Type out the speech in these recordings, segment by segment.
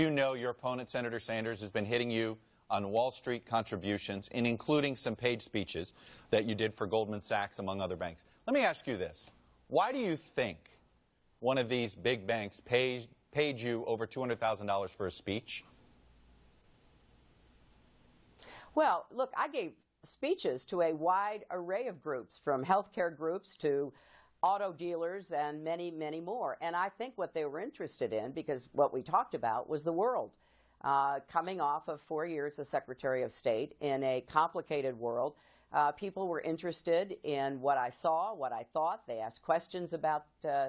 You know your opponent, Senator Sanders, has been hitting you on Wall Street contributions, and including some paid speeches that you did for Goldman Sachs, among other banks. Let me ask you this. Why do you think one of these big banks paid you over $200,000 for a speech? Well, look, I gave speeches to a wide array of groups, from healthcare groups to auto dealers and many, many more. And I think what they were interested in, because what we talked about was the world. Coming off of 4 years as Secretary of State in a complicated world, people were interested in what I saw, what I thought. They asked questions about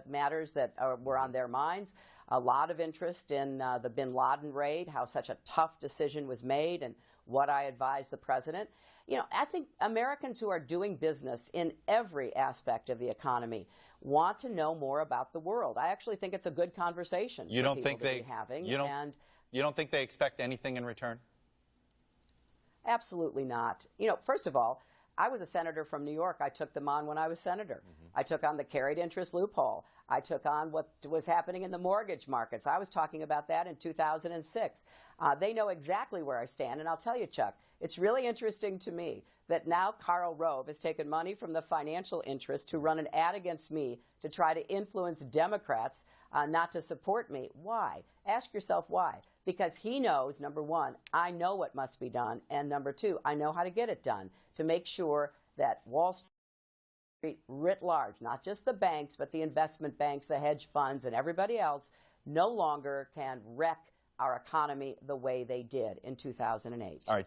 matters that were on their minds. A lot of interest in the bin Laden raid, how such a tough decision was made, and what I advised the president. You know, I think Americans who are doing business in every aspect of the economy want to know more about the world. I actually think it's a good conversation You for don't people think to be having. You don't think they expect anything in return? Absolutely not. You know, first of all, I was a senator from New York. I took them on when I was senator. I took on the carried interest loophole. I took on what was happening in the mortgage markets. I was talking about that in 2006. They know exactly where I stand, and I'll tell you, Chuck, it's really interesting to me that now Karl Rove has taken money from the financial interest to run an ad against me to try to influence Democrats not to support me. Why? Ask yourself why. Because he knows, number one, I know what must be done, and number two, I know how to get it done to make sure that Wall Street writ large, not just the banks, but the investment banks, the hedge funds, and everybody else, no longer can wreck our economy the way they did in 2008. All right.